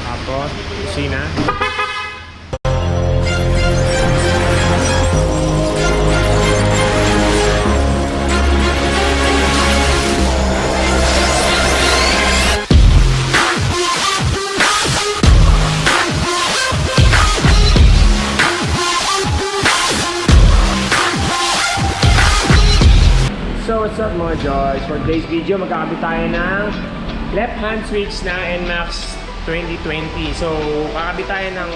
Tapos, kusina. So what's up mga Joys? For today's video, magkakabit tayo ng left hand switch na NMAX 2020. So kakabit tayo ng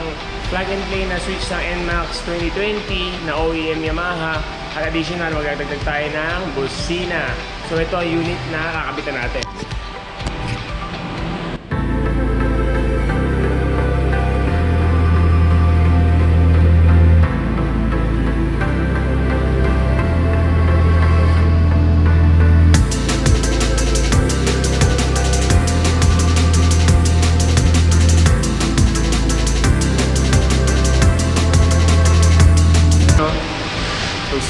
plug and play na switch ng NMAX 2020 na OEM Yamaha. At additional, magdagdag tayo ng busina. So ito ang unit na kakabitan natin.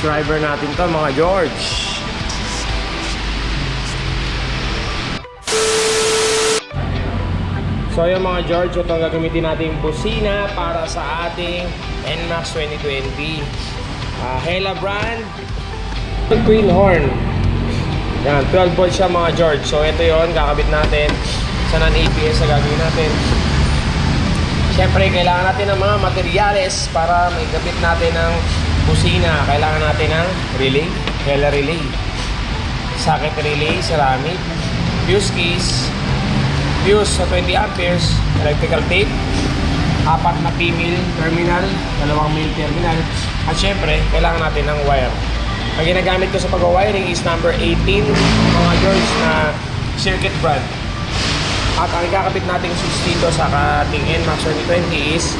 Subscriber natin to mga George. So yung mga George, ito gagamitin natin yung busina para sa ating NMAX 2020 Hella brand Queen Horn. Yan, 12 volts siya mga George. So ito yon, kakabit natin sa non-ABS na gagawin natin. Siyempre kailangan natin ng mga materyales para may gabit natin ng busina. Kailangan natin ng relay, Hella relay, socket relay, ceramic, fuse case, fuse sa 20 amperes, electrical tape, 4 na P-mil terminal, 2 mil terminal, at syempre kailangan natin ng wire. Ang ginagamit ko sa pag-wiring is number 18 mga George na circuit brand. At ang ikakabit nating switch dito sa ating NMAX 2020 is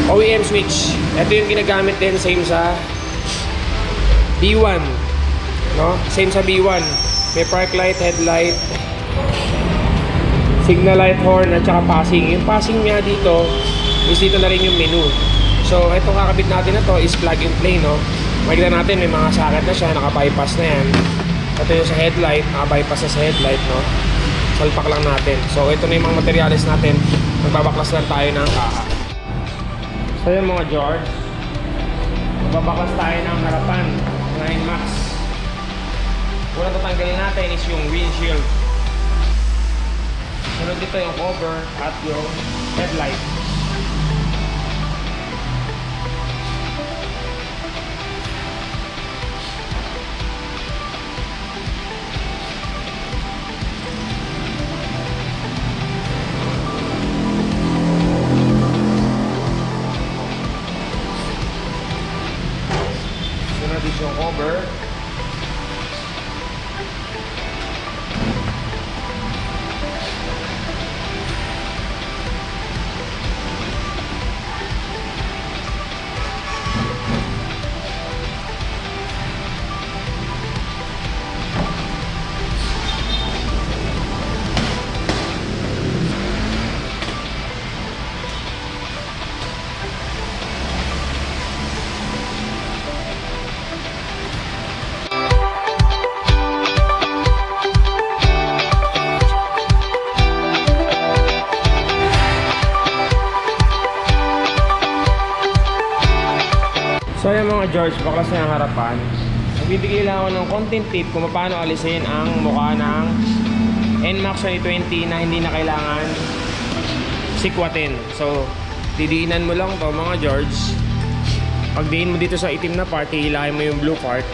OEM switch. Ito yung ginagamit din, same sa B1, no? Same sa B1. May park light, headlight, signal light, horn, at saka passing. Yung passing niya dito is dito na rin yung menu. So itong kakabit natin na to is plug and play, no? Makikita natin may mga socket na siya, naka-bypass na yan. Ito yung sa headlight, naka-bypass na sa headlight, no? Salpak lang natin. So ito na yung mga materials natin. Magbabaklas lang tayo ng kaha. So yun mga George, magbabaklas tayo ng harapan ng NMAX. Unang tatanggalin natin is yung windshield. Sunod dito yung cover at yung headlight. Yung cover. So yung mga George, baklas na yung harapan. Magbibigay lang ako ng konting tip kung paano alisin ang mukha ng NMAX 2020 na hindi na kailangan sikwatin. So didiinan mo lang to mga George. Pagdiin mo dito sa itim na part, hihilahin mo yung blue part.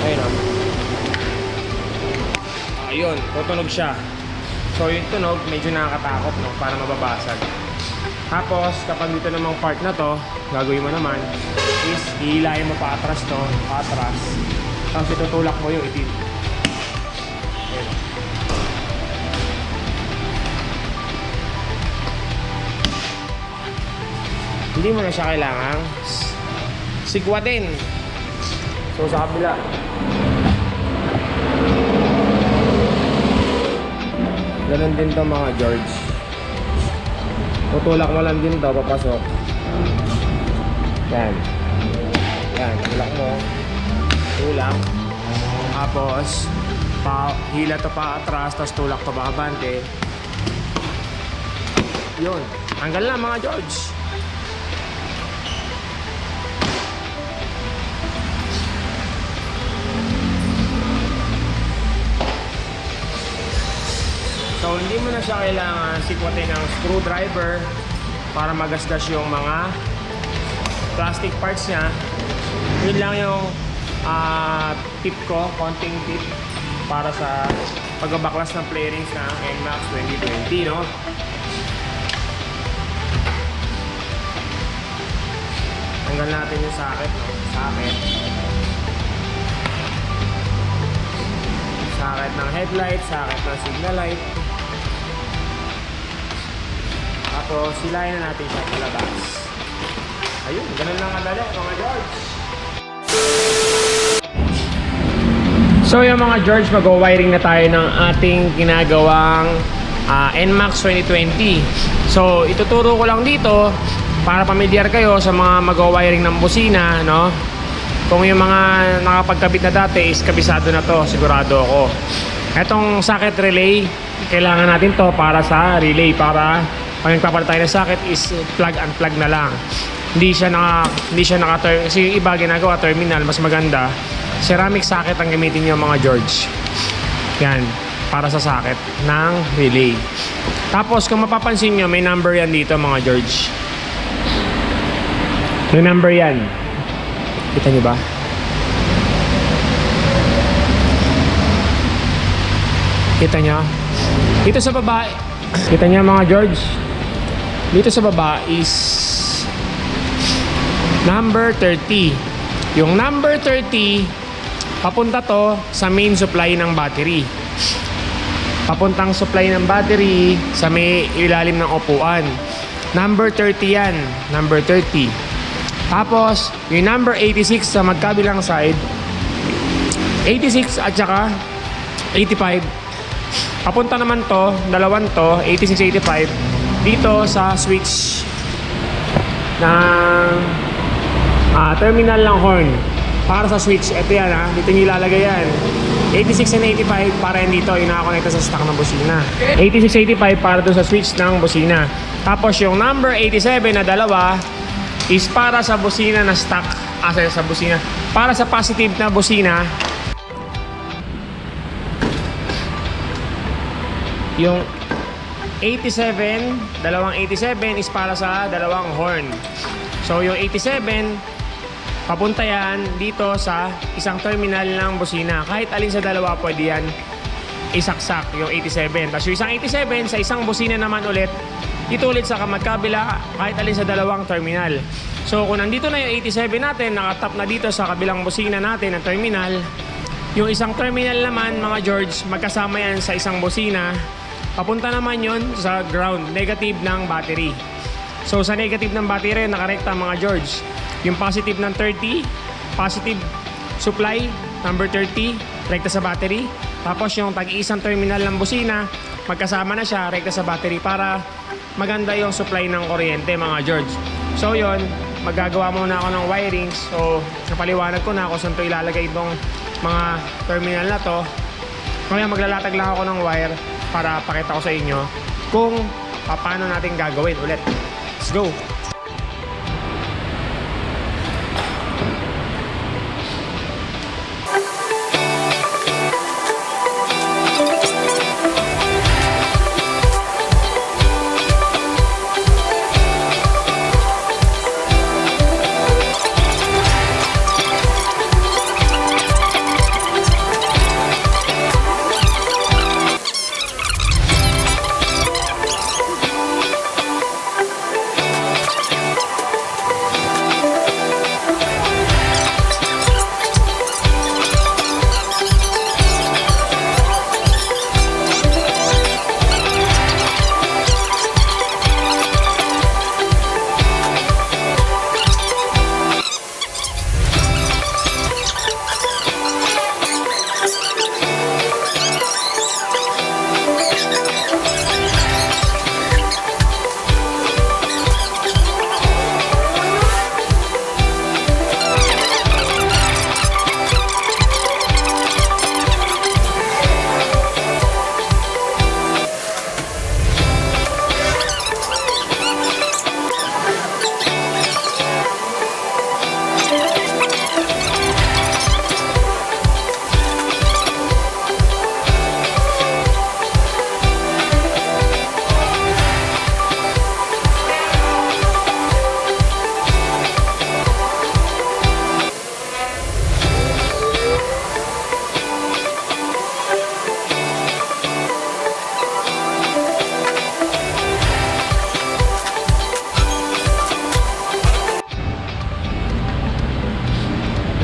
Ayun o. Ayun, tutunog siya. So yung tunog, medyo nakakatakot, no? Para mababasag. Tapos, kapag dito namang part na to, gagawin mo naman is hihilahin mo pa atras to, patras. Tapos itutulak mo yung itim. Ayan. Hindi mo na siya kailangang sikwatin. So sa kabila, ganun din to mga George. Tutulak mo lang din to, papasok. Yan. Yan, tulak mo. Tulak. Tapos Hila to pa atras, tapos tulak to pa abante. Yun. Tanggal na mga George. So, hindi mo na siya kailangan sikwatin ng screwdriver para magasgas yung mga plastic parts niya. Yun lang yung tip ko, konting tip para sa pagbabaklas ng playrings ng NMAX 2020, no? Tanggal natin yung socket, no? Socket ng headlight, socket ng signal light. Tapos silayan na natin siya palabas. Ayun, ganun lang kadali mga George. So yung mga George, mag-wiring na tayo ng ating ginagawang NMAX 2020. So ituturo ko lang dito para pamilyar kayo sa mga mag-wiring ng busina, no? Kung yung mga nakapagkabit na dati is kabisado na to, sigurado ako. Etong socket relay, kailangan natin to para sa relay, para pag nagpapalit tayo ng socket is plug and plug na lang. Hindi siya naka kasi yung iba ginagawa terminal, mas maganda. Ceramic socket ang gamitin niyo mga George. Yan, para sa socket ng relay. Tapos kung mapapansin niyo, may number yan dito mga George. May number yan. Kita niyo ba? Kita niyo? Dito sa baba, kita niyo mga George? Dito sa baba is number 30. Yung number 30, papunta to sa main supply ng battery. Papuntang supply ng battery sa may ilalim ng upuan. Number 30 yan. Number 30. Tapos, yung number 86 sa magkabilang side, 86 at saka 85. Papunta naman to, dalawang to, 86, 85, dito sa switch ng terminal ng horn. Para sa switch, ito yan dito nyo ilalagay yan. 86 and 85 para yan dito, yung nakakonekta sa stock ng busina. 86, 85 para doon sa switch ng busina. Tapos yung number 87 na dalawa is para sa busina na stock. Sa busina. Para sa positive na busina, yung 87, dalawang 87 is para sa dalawang horn. So yung 87, papunta yan dito sa isang terminal ng busina. Kahit alin sa dalawa pwede yan isaksak yung 87. Tapos yung isang 87 sa isang busina naman ulit, dito ulit sa magkabila kahit alin sa dalawang terminal. So kung nandito na yung 87 natin, nakatap na dito sa kabilang busina natin ng terminal, yung isang terminal naman mga George, magkasama yan sa isang busina. Papunta naman yon sa ground, negative ng battery. So sa negative ng battery, nakarekta mga George. Yung positive ng 30, positive supply, number 30, rekta sa battery. Tapos yung tag-iisang terminal ng busina, magkasama na siya, rekta sa battery para maganda yung supply ng kuryente mga George. So yon, magagawa muna ako ng wiring. So napaliwanag ko na kung saan ito ilalagay itong mga terminal na to. Kaya maglalatag lang ako ng wire para pakita ko sa inyo kung paano natin gagawin ulit. Let's go!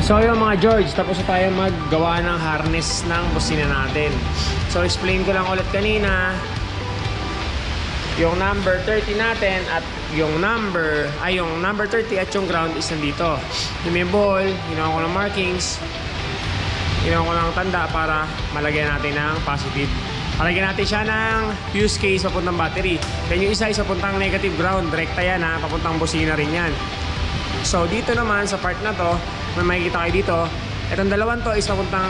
So yung mga George, tapos na tayo maggawa ng harness ng busina natin. So explain ko lang ulit kanina, yung number 30 natin at yung number 30 at yung ground is nandito. Yung may ball, ginawa ko ng markings, ginawa ko ng tanda para malagyan natin ng positive. Malagyan natin siya ng fuse case papuntang battery. Then yung isa is papuntang negative ground, direkta yan ha, papuntang busina rin yan. So dito naman sa part na to, may makikita kayo dito. Itong dalawang to is papuntang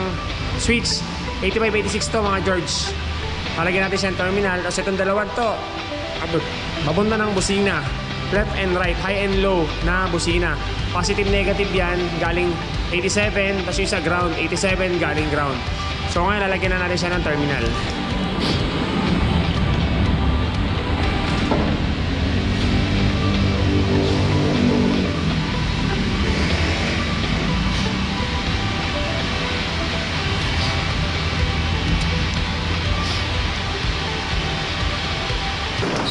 switch. 8586 to mga George. Palagyan natin siya ng terminal. Tapos itong dalawang to, papunta ng busina. Left and right, high and low na busina. Positive, negative yan, galing 87. Tapos yung sa ground, 87 galing ground. So ngayon lalagyan na natin siya ng terminal.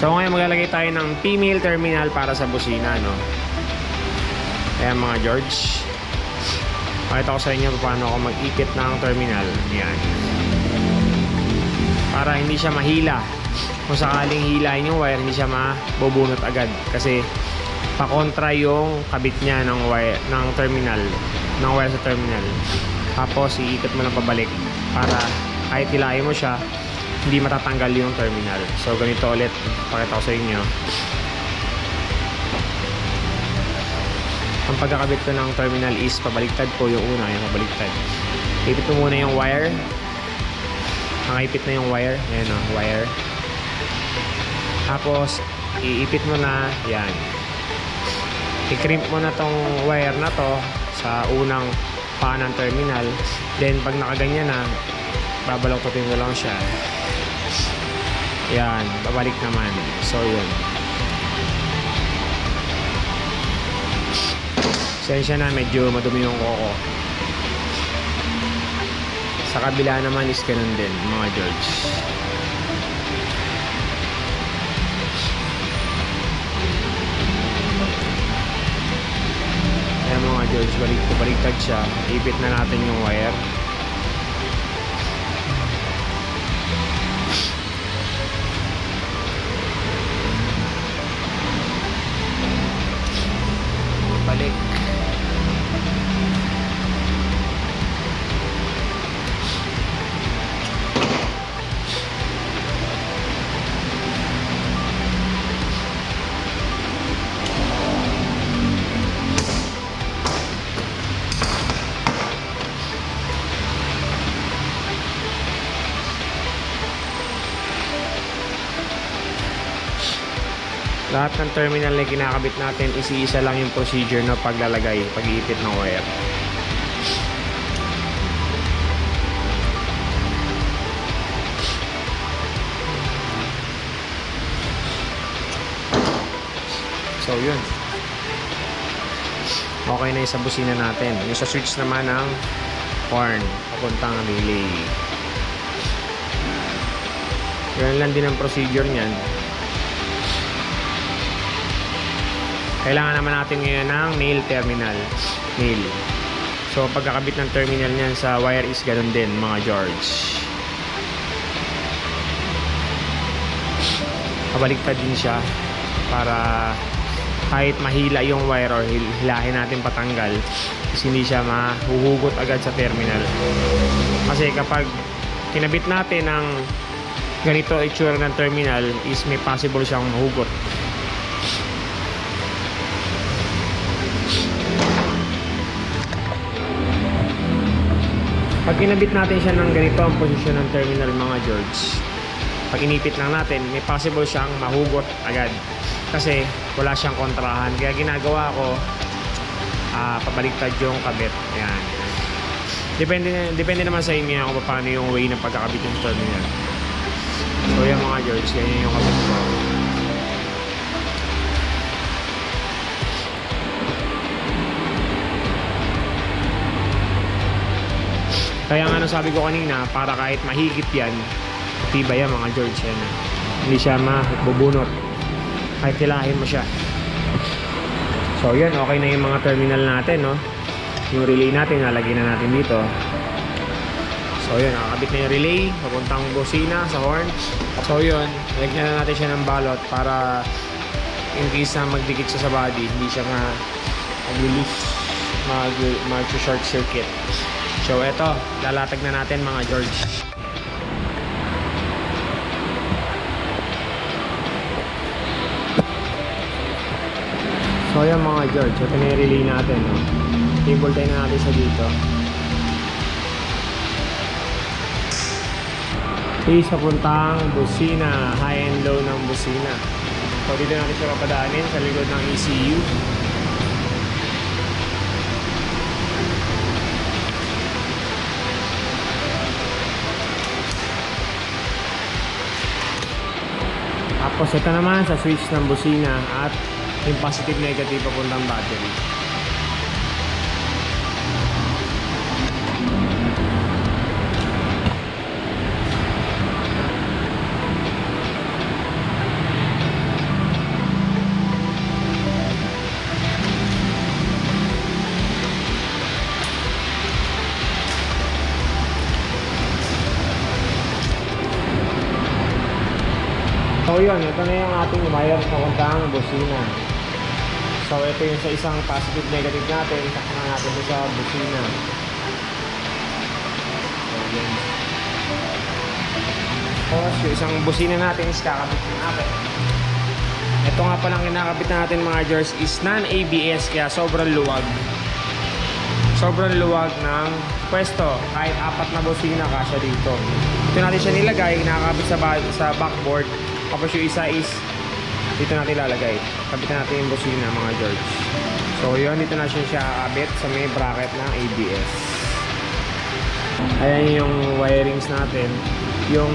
So ngayon maglalagay tayo ng female terminal para sa busina, no? Ayan mga George. Pakita ko sa inyo paano ako mag-ipit ng terminal. Ayan. Para hindi siya mahila. Kung sakaling hilain yung wire, hindi siya mabubunot agad. Kasi pakontra yung kabit niya ng wire, ng terminal. Ng wire sa terminal. Tapos iikot mo lang pabalik. Para kahit hilain mo siya, hindi matatanggal yung terminal. So ganito ulit, pakita ko sa inyo. Ang pagkakabit ko ng terminal is pabaliktad po yung una, yung pabaliktad. Ipit mo muna yung wire. Nakaipit na yung wire. Ayan o, wire. Tapos iipit mo na, yan. I-crimp mo na tong wire na to sa unang paa ng terminal. Then pag nakaganyan na, babaloktotin mo lang siya. Yan, babalik naman. So yun. Sensya na, medyo madumi yung koko. Sa kabila naman is ganun din, mga George. Ayan mga George, baliktad siya. Ipit na natin yung wire. Balik. Lahat ng terminal na kinakabit natin, isa lang yung procedure na paglalagay, pag-iipit ng wire. So yun. Okay na yung sa busina natin. Yung sa switch naman ng horn, papuntang relay. Ganun lang din ang procedure niyan. Kailangan naman natin ngayon ng male terminal. Male. So pagkakabit ng terminal niyan sa wire is ganun din mga George. Pabaliktad din siya para kahit mahila yung wire or hilahin natin patanggal is hindi siya mahuhugot agad sa terminal. Kasi kapag kinabit natin ng ganito itsura ng terminal is may possible siyang mahugot. Pag kinabit natin siya ng ganito ang posisyon ng terminal mga George, pag inipit lang natin, may possible siyang mahugot agad. Kasi wala siyang kontrahan. Kaya ginagawa ko, pabaliktad yung kabit. Ayan. Depende naman sa inyo kung paano yung way ng pagkakabit ng terminal. So yan mga George, ganyan yung kabit ko. Kaya nga sabi ko kanina, para kahit mahigit yan, tibay yan mga George. Yan. Hindi siya mabubunot. Kahit hilahin mo siya. So yan, okay na yung mga terminal natin, no? Yung relay natin, nalagyan na natin dito. So yun, nakakabit na yung relay, papuntang busina sa horn. So yun, lagyan na natin siya ng balot para in case na magdikit siya sa body, hindi siya mag-short circuit. So eto, lalatag na natin mga George. So yan mga George, ito na yung relay natin. No? Cable tie na natin sa dito. Is papuntang busina, high and low ng busina. So dito natin siya papadaanin sa likod ng ECU. Tapos ito naman sa switch ng busina at yung positive negative papuntang battery. So yun, ito na yung ating wire sa papuntang busina. So ito yung sa isang positive negative natin, sakto na natin sa busina. So yun. Tapos yung isang busina natin is kakabit natin. Ito nga palang kinakabit natin mga George is non-ABS kaya sobrang luwag. Sobrang luwag ng pwesto, kahit apat na busina kasya dito. Ito natin siya nilagay, nakakabit sa backboard. Tapos yung isa is dito natin lalagay. Kabitan natin yung busina mga George. So yun, dito na siya kakabit sa may bracket ng ABS. Ayan yung wirings natin. Yung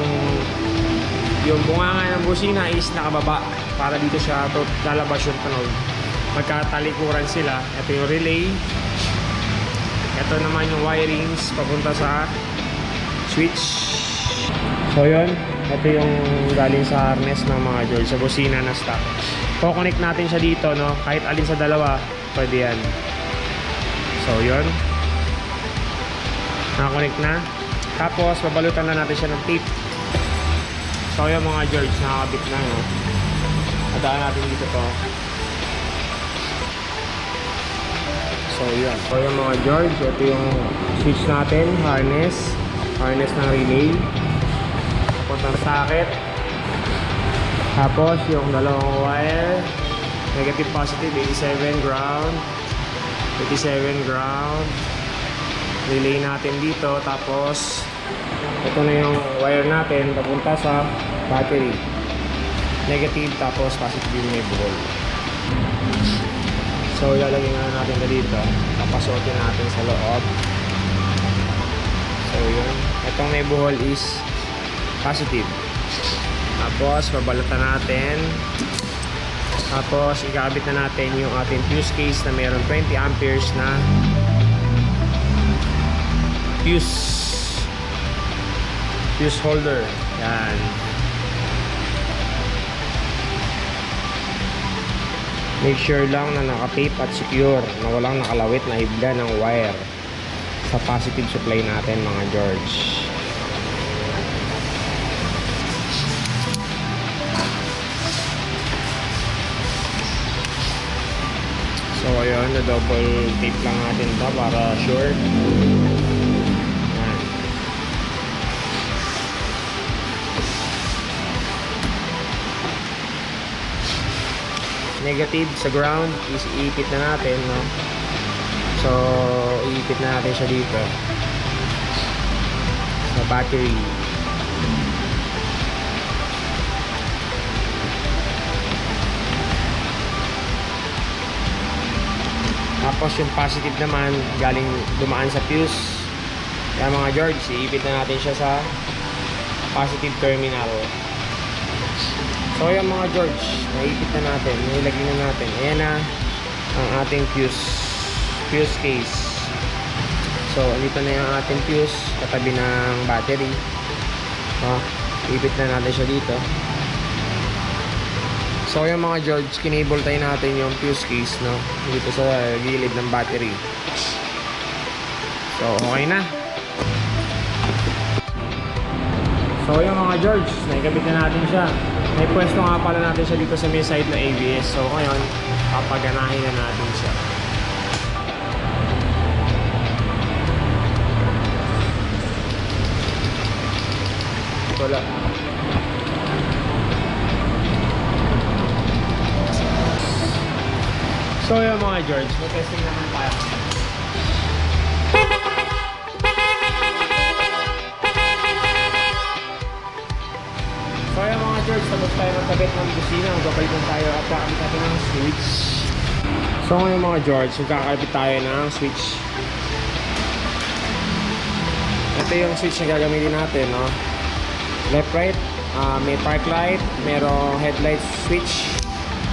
bunganga ng busina is nakababa para dito siya lalabas yung tunog. Magkatalikuran sila. Ito yung relay. Ito naman yung wirings papunta sa switch. So yun, ito yung galing sa harness ng mga George, sa busina na stock. Ko-connect natin siya dito, no? Kahit alin sa dalawa, pwede yan. So yun, nakakonect na. Tapos babalutan na natin siya ng tape. So yun mga George, nakakabit na, no? Adaan natin dito to. So yun, so yun mga George, ito yung switch natin, harness ng relay. Papuntang socket. Tapos yung dalawang wire, negative positive, 87 ground, 87 ground. Relay natin dito. Tapos ito na yung wire natin papunta sa battery, negative tapos positive yung may buhol. So ilalagay na natin na dito, papasukin natin sa loob. So yun, itong may buhol is positive. Tapos babalatan natin. Tapos ikakabit na natin yung ating fuse case na mayroon 20 amperes na fuse holder. Yan. Make sure lang na naka-tape at secure, na walang nakalawit na hibla ng wire sa positive supply natin mga George. So ayun, na-double tape lang natin ito para sure. Ayan. Negative sa ground is iipit na natin, no? So iipit na natin siya dito sa battery. Tapos yung positive naman galing dumaan sa fuse. Kaya mga George, iipit na natin siya sa positive terminal. So yung mga George, naipit na natin, nilagay na natin. Ayan na ang ating fuse case. So dito na yung ating fuse katabi ng battery. Iipit na natin siya dito. So yung mga George, kinable tayo natin yung fuse case, no? Dito sa gilid ng battery. So, okay na. So, yung mga George, naikabit na natin siya. May pwesto nga pala natin siya dito sa may side na ABS. So, ngayon, papaganahin na natin siya. Wala. So, yung mga George, may testing naman tayo. So yung mga George, tapos tayo magkabit ng busina, magpapalitan tayo at kakabit natin ng switch. So ngayon mga George, magkakabit tayo ng switch. Ito yung switch na gagamitin natin, no? Left, right, may park light, merong headlight switch,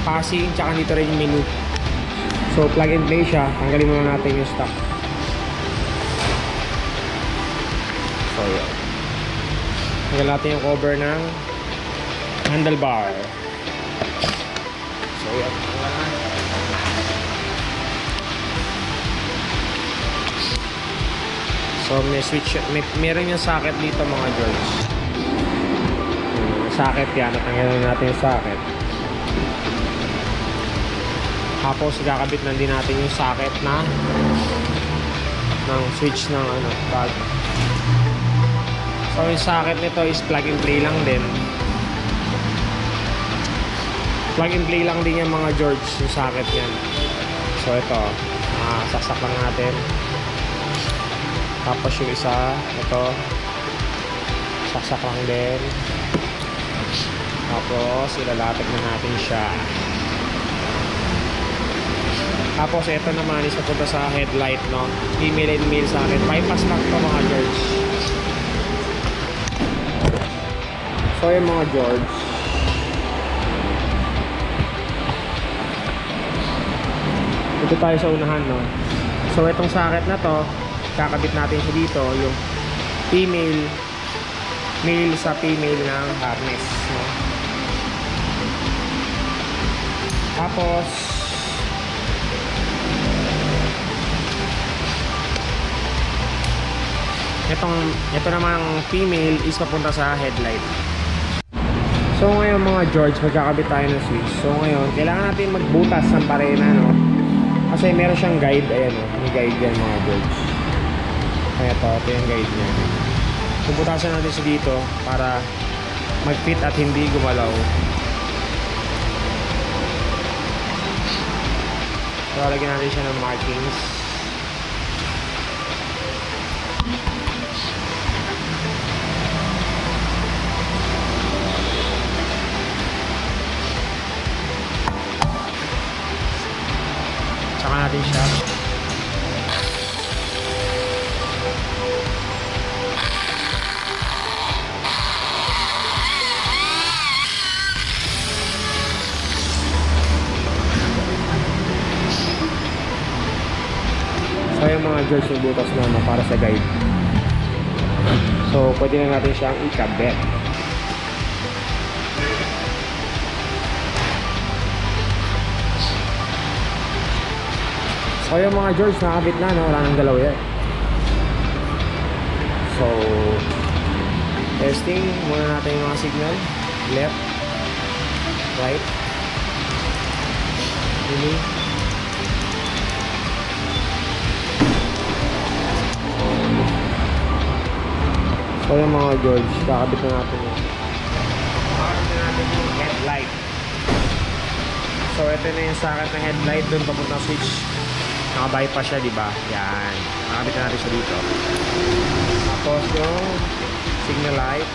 passing, tsaka dito rin yung menu. So plug and play siya, tanggalin muna natin yung stock. So yun. Tanggal natin yung cover ng handlebar. So yan. So may switch, meron yung socket dito mga George. Socket yan, natanggalin natin yung socket. Tapos kakabit na din natin yung socket na ng switch ng plug. So yung socket nito is plug and play lang din. Plug and play lang din yung mga George, yung socket yan. So ito, saksak lang natin. Tapos yung isa, ito, saksak lang din. Tapos ilalapit na natin siya. Tapos ito naman is napunta sa headlight, no? Female and male socket. Bypass lang ito mga George. So yung mga George, dito tayo sa unahan, no? So itong socket na to, kakabit natin siya dito, yung female, male sa female ng harness, no? Tapos ito namang female is papunta sa headlight. So ngayon mga George, magkakabit tayo ng switch. So ngayon, kailangan natin magbutas ng parena, no? Kasi meron siyang guide, ayan, no? May guide yan mga George. Kaya ito yung guide niya. Bubutasan natin siya dito para mag-fit at hindi gumalaw. So lagyan natin siya ng markings. Saka natin siya. So yung mga George yung butas na para sa guide. So pwede na natin siyang ikabit. So yung mga George nakabit na, no? Wala nang galaw yan. So testing muna natin yung mga signal. Left, right, ini. So yung mga George, kakabit na natin yun. Kakabit na natin yung headlight. So ito na yung socket ng headlight, doon papunta switch. Naka-bypass siya, diba? Yan. Nakabit na natin siya dito. Tapos yung signal light.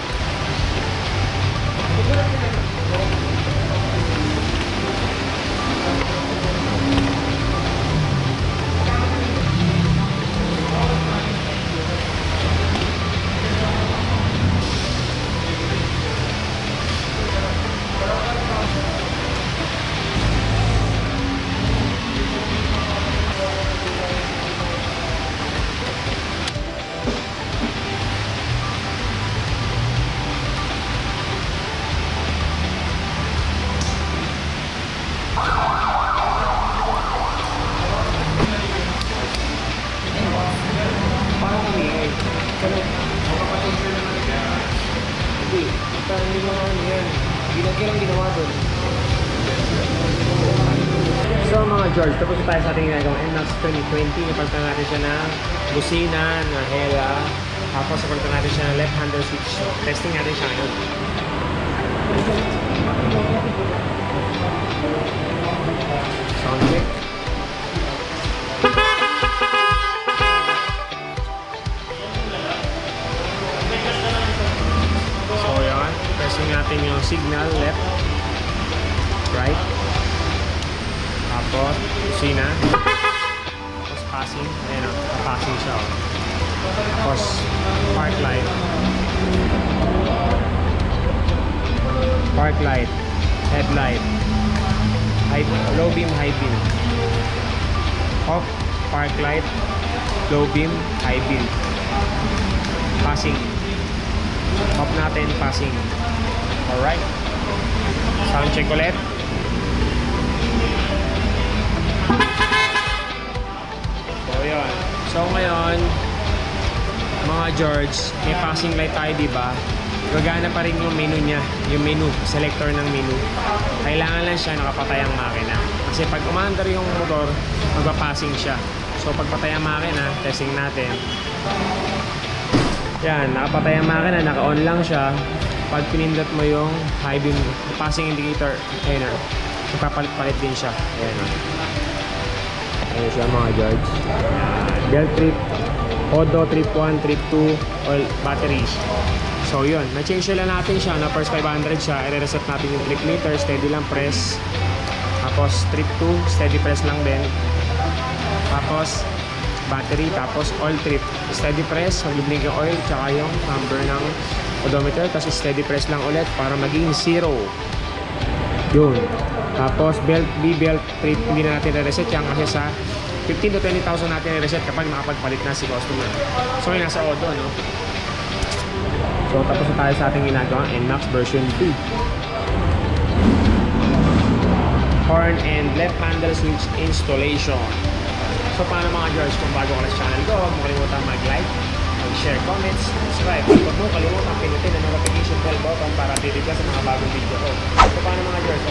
walang ginawa doon. So mga George, tapos na tayo sa ating ginagawang NMAX 2020. Napalitan natin siya ng busina, na hela. Tapos napalitan natin siya ng left-hander switch. So, testing natin siya ngayon. Sound check. So yun, pressing natin yung signal left, right. Tapos, busina. Tapos passing. Ayan o, passing siya o. Tapos, park light. Park light. Headlight. Low beam, high beam. Off, park light. Low beam, high beam. Passing. Off natin, passing. Alright. Sound check ulit. So yun. So ngayon, mga George, may passing light tayo, diba? Gagana pa rin yung menu niya, yung menu, selector ng menu. Kailangan lang siya nakapatay ang makina. Kasi pag umandar yung motor, magpapassing siya. So pagpatay ang makina, testing natin. Yan, nakapatay ang makina, naka-on lang siya. Pag pinindot mo yung high beam, passing indicator, ayun na, magpapalit-palit din siya. Ayan na. Ayan siya mga George. Belt trip, Odo, trip 1, trip 2, oil, batteries. So yun, na-change lang natin siya na first 500 siya, i-reset natin yung trip meter, steady lang press. Tapos trip 2, steady press lang din. Tapos battery, tapos oil trip, steady press, maglibig yung oil, tsaka yung number ng odometer, tapos steady press lang ulit para maging 0. Yun. Tapos belt, B-belt trip, hindi na natin i-reset yan kasi sa 15 to 20,000 natin i-reset kapag nakapagpalit na si customer. So yun, nasa Odo, no? So tapos na tayo sa ating ginagawa NMAX version 2. Horn and left handle switch installation. So paano mga George, kung bago ka na sa channel ko, huwag mo kalimutan mag-like, mag-share, comments, subscribe. Huwag mo kalimutan pinutin ang notification bell button para updated ka sa mga bagong video ko. So paano mga George,